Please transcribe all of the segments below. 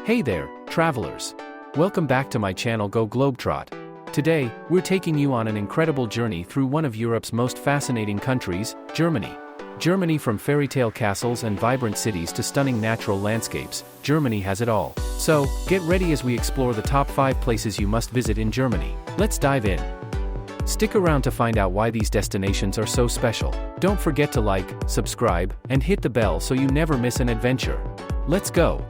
Hey there, travelers! Welcome back to my channel Go Globetrot. Today, we're taking you on an incredible journey through one of Europe's most fascinating countries, Germany. Germany, from fairy tale castles and vibrant cities to stunning natural landscapes, Germany has it all. So, get ready as we explore the top 5 places you must visit in Germany. Let's dive in. Stick around to find out why these destinations are so special. Don't forget to like, subscribe, and hit the bell so you never miss an adventure. Let's go!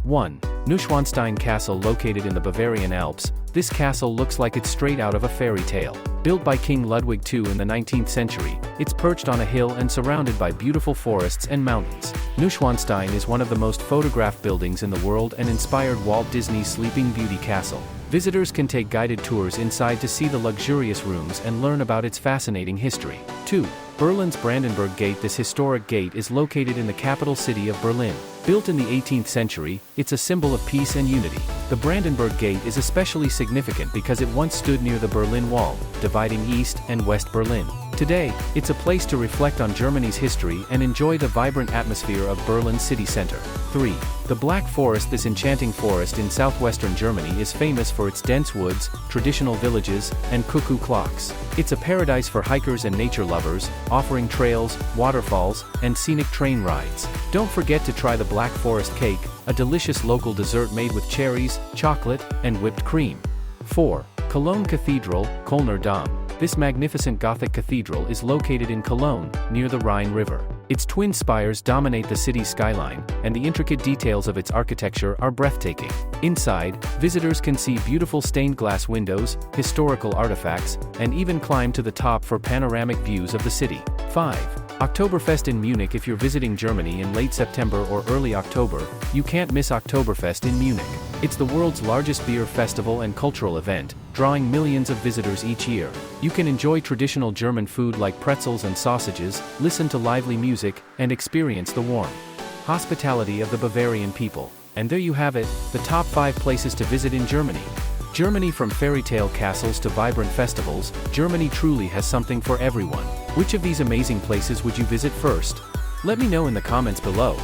1. Neuschwanstein Castle, located in the Bavarian Alps. This castle looks like it's straight out of a fairy tale. Built by King Ludwig II in the 19th century, it's perched on a hill and surrounded by beautiful forests and mountains. Neuschwanstein is one of the most photographed buildings in the world and inspired Walt Disney's Sleeping Beauty castle. Visitors can take guided tours inside to see the luxurious rooms and learn about its fascinating history. 2. Berlin's Brandenburg Gate. This historic gate is located in the capital city of Berlin. Built in the 18th century, it's a symbol of peace and unity. The Brandenburg Gate is especially significant because it once stood near the Berlin Wall, dividing East and West Berlin. Today, it's a place to reflect on Germany's history and enjoy the vibrant atmosphere of Berlin's city center. 3. The Black Forest. This enchanting forest in southwestern Germany is famous for its dense woods, traditional villages, and cuckoo clocks. It's a paradise for hikers and nature lovers, offering trails, waterfalls, and scenic train rides. Don't forget to try the Black Forest cake, a delicious local dessert made with cherries, chocolate, and whipped cream. 4. Cologne Cathedral, Kölner Dom. This magnificent Gothic cathedral is located in Cologne, near the Rhine River. Its twin spires dominate the city's skyline, and the intricate details of its architecture are breathtaking. Inside, visitors can see beautiful stained glass windows, historical artifacts, and even climb to the top for panoramic views of the city. 5. Oktoberfest in Munich. If you're visiting Germany in late September or early October, you can't miss Oktoberfest in Munich. It's the world's largest beer festival and cultural event, drawing millions of visitors each year. You can enjoy traditional German food like pretzels and sausages, listen to lively music, and experience the warm hospitality of the Bavarian people. And there you have it, the top 5 places to visit in Germany. Germany, from fairy tale castles to vibrant festivals, Germany truly has something for everyone. Which of these amazing places would you visit first? Let me know in the comments below.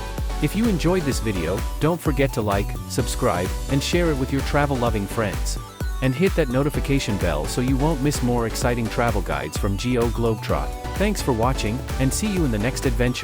If you enjoyed this video, don't forget to like, subscribe, and share it with your travel-loving friends. And hit that notification bell so you won't miss more exciting travel guides from Go Globetrot. Thanks for watching, and see you in the next adventure.